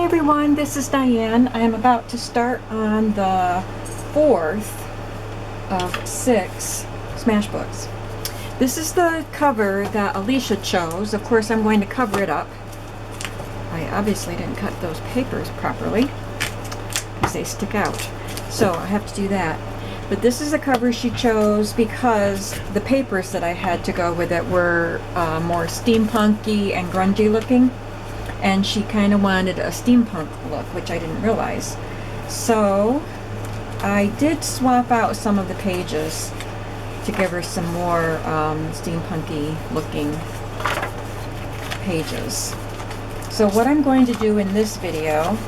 everyone, this is Diane. I am about to start on the 4th of 6 Smash books. This is the cover that Alicia chose. Of course, I'm going to cover it up. I obviously didn't cut those papers properly because they stick out. So I have to do that. But this is the cover she chose because the papers that I had to go with it were more steampunky and grungy looking. And she kind of wanted a steampunk look, which I didn't realize. So I did swap out some of the pages to give her some more steampunky looking pages. So what I'm going to do in this video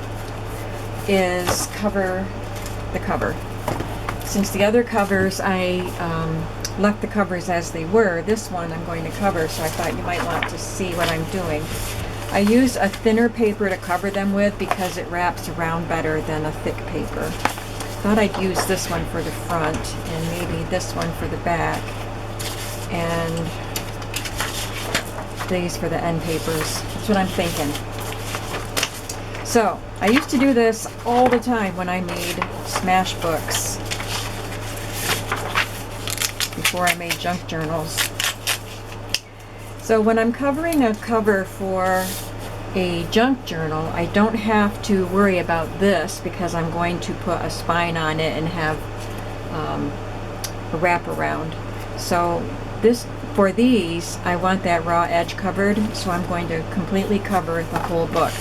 is cover the cover. Since the other covers I left the covers as they were, this one I'm going to cover, so I thought you might want to see what I'm doing. I use a thinner paper to cover them with because it wraps around better than a thick paper. Thought I'd use this one for the front and maybe this one for the back and these for the end papers. That's what I'm thinking. So I used to do this all the time when I made Smash books before I made junk journals. So when I'm covering a cover for a junk journal, I don't have to worry about this because I'm going to put a spine on it and have a wraparound. So for these, I want that raw edge covered, so I'm going to completely cover the whole book.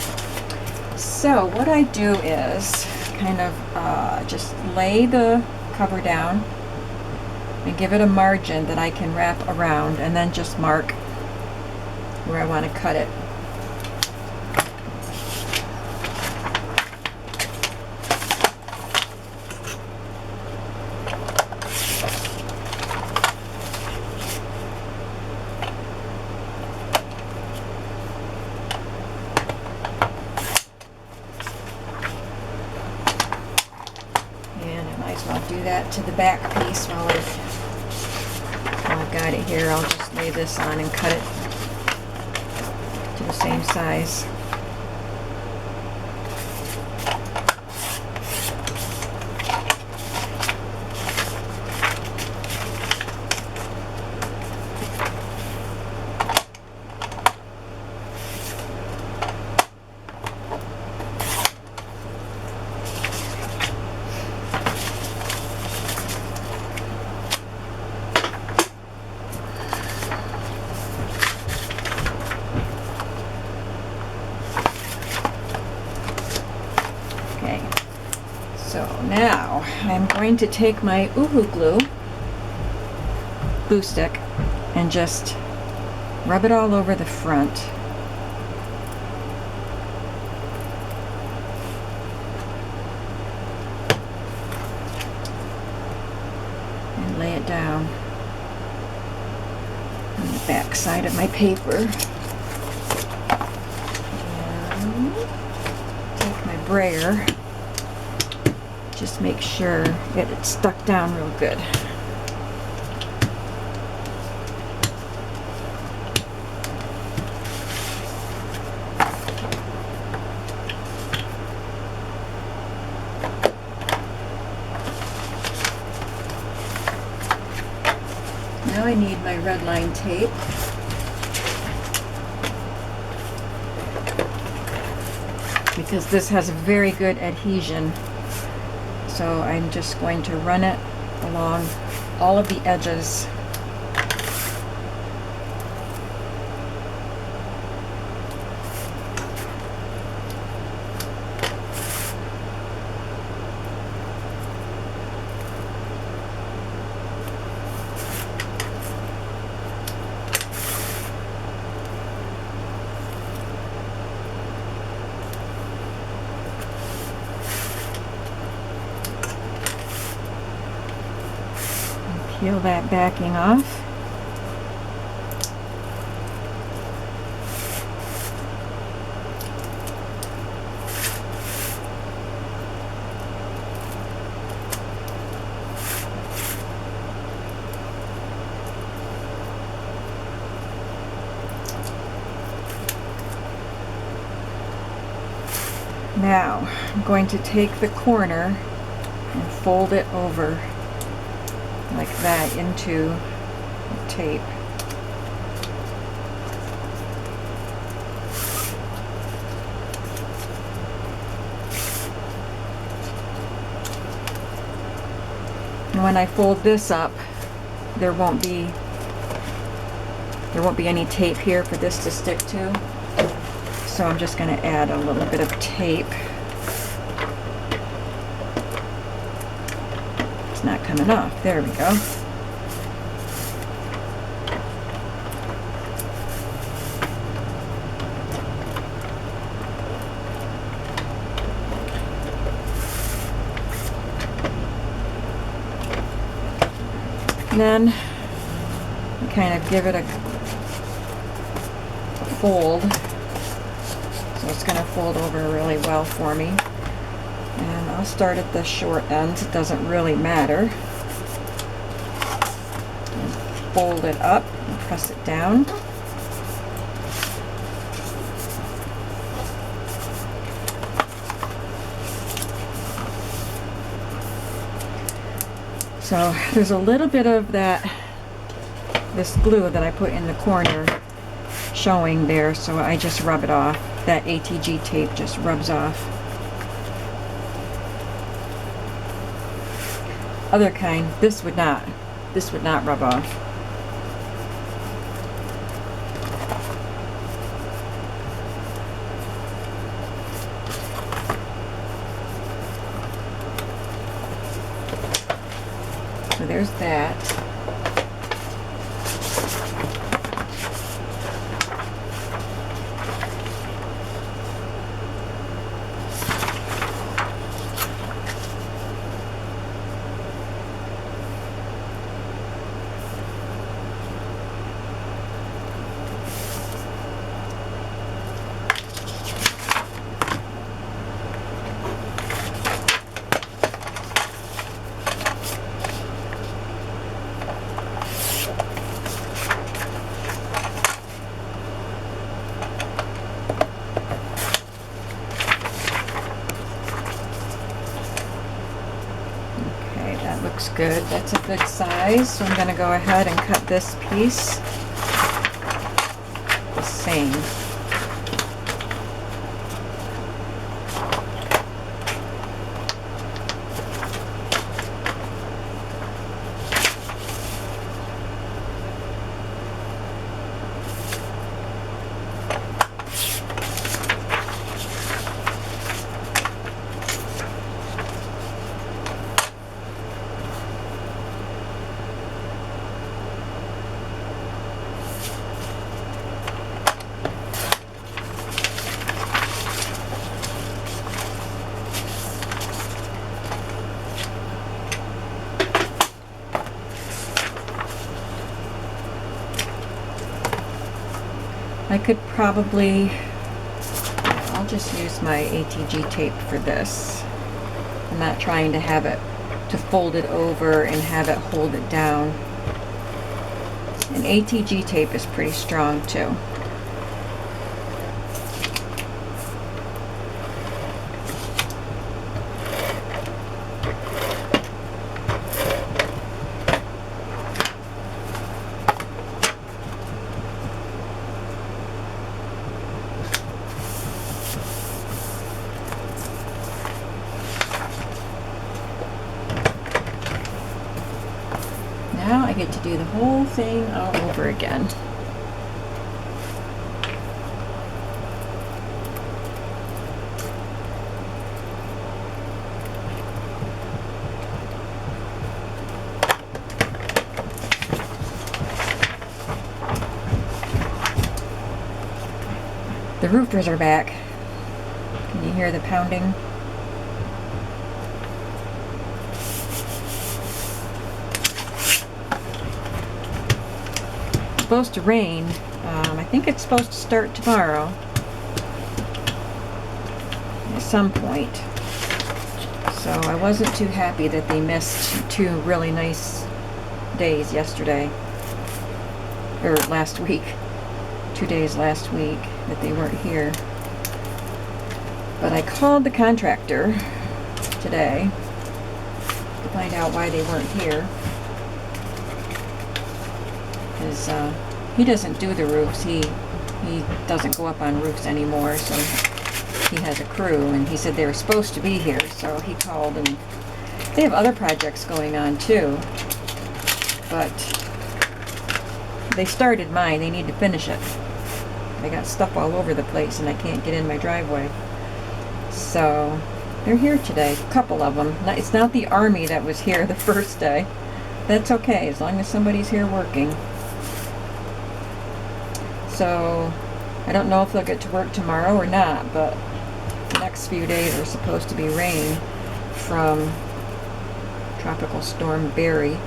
So what I do is kind of just lay the cover down and give it a margin that I can wrap around and then just mark where I want to cut it. And I might as well do that to the back piece while I've got it here. I'll just lay this on and cut it to the same size. So now I'm going to take my Uhu glue stick, and just rub it all over the front. And lay it down on the back side of my paper. And take my brayer. Just make sure it's stuck down real good. Now I need my red line tape. Because this has a very good adhesion. So I'm just going to run it along all of the edges. Peel that backing off. Now, I'm going to take the corner and fold it over like that into the tape. And when I fold this up, there won't be any tape here for this to stick to. So I'm just going to add a little bit of tape. It's not coming off. There we go. And then kind of give it a fold. So it's going to fold over really well for me. And I'll start at the short ends. It doesn't really matter. And fold it up and press it down. So there's a little bit of this glue that I put in the corner showing there, so I just rub it off. That ATG tape just rubs off. Other kind, this would not rub off. So there's that. Looks good. That's a good size. So I'm going to go ahead and cut this piece the same. I could probably, I'll just use my ATG tape for this. I'm not trying to have it, to fold it over and have it hold it down. And ATG tape is pretty strong too. Now I get to do the whole thing all over again. The roofers are back. Can you hear the pounding? It's supposed to rain. I think it's supposed to start tomorrow at some point. So I wasn't too happy that they missed 2 really nice days yesterday, or last week. 2 days last week that they weren't here. But I called the contractor today to find out why they weren't here. Because he doesn't do the roofs. He doesn't go up on roofs anymore, so he has a crew, and he said they were supposed to be here, so he called, and they have other projects going on too, but they started mine. They need to finish it. I got stuff all over the place and I can't get in my driveway. So they're here today, a couple of them. It's not the army that was here the first day. That's okay, as long as somebody's here working. So I don't know if they'll get to work tomorrow or not, but the next few days are supposed to be rain from Tropical Storm Barry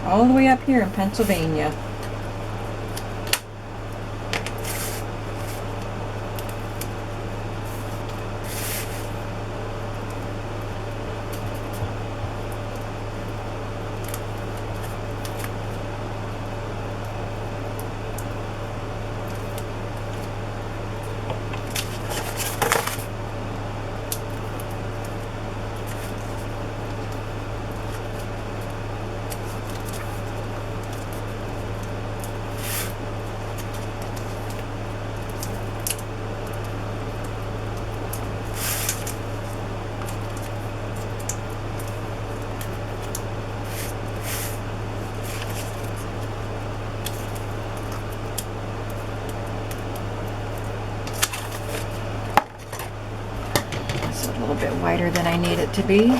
all the way up here in Pennsylvania. A little bit wider than I need it to be.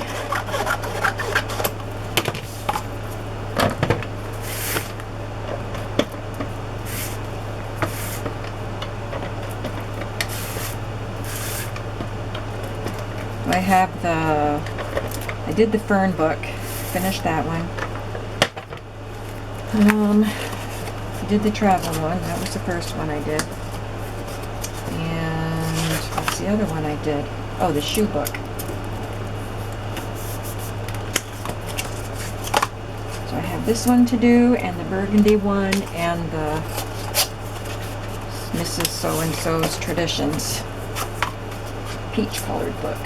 I did the fern book, finished that one. I did the travel one, that was the first one I did. And what's the other one I did? Oh, the shoe book. So I have this one to do, and the burgundy one, and the Mrs. So-and-so's Traditions peach colored book.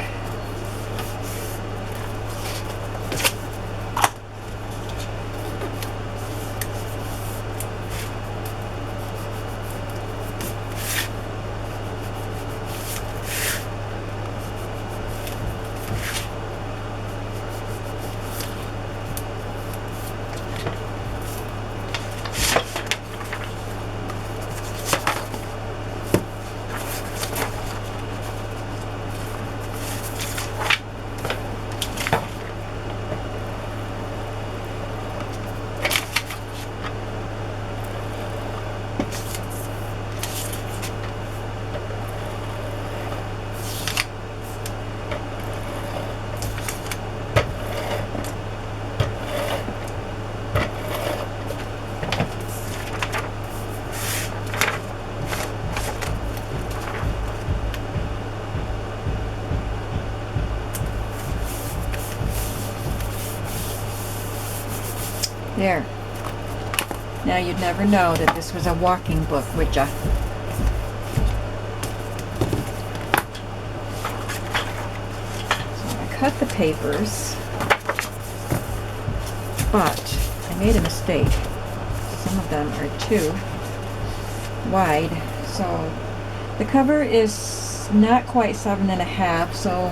There. Now you'd never know that this was a walking book, would ya? So I cut the papers, but I made a mistake. Some of them are too wide. So the cover is not quite 7.5, so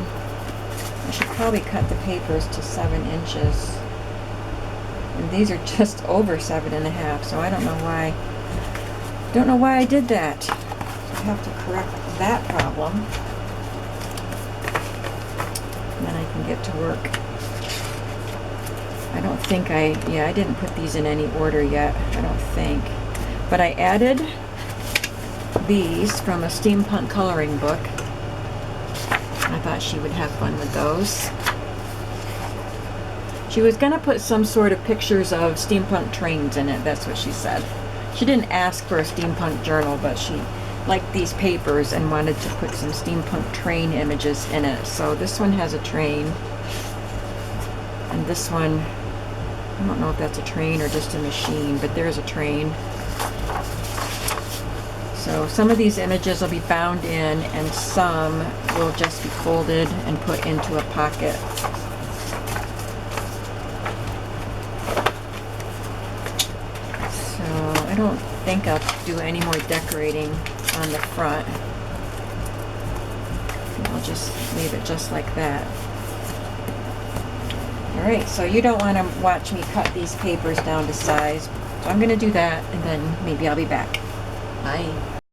I should probably cut the papers to 7 inches. And these are just over 7.5, so I don't know why I did that. So I have to correct that problem. And then I can get to work. I don't think I didn't put these in any order yet, I don't think. But I added these from a steampunk coloring book. I thought she would have fun with those. She was going to put some sort of pictures of steampunk trains in it, that's what she said. She didn't ask for a steampunk journal, but she liked these papers and wanted to put some steampunk train images in it. So this one has a train, and this one, I don't know if that's a train or just a machine, but there's a train. So some of these images will be bound in and some will just be folded and put into a pocket. So I don't think I'll do any more decorating on the front. I'll just leave it just like that. Alright, so you don't want to watch me cut these papers down to size. So I'm going to do that and then maybe I'll be back. Bye.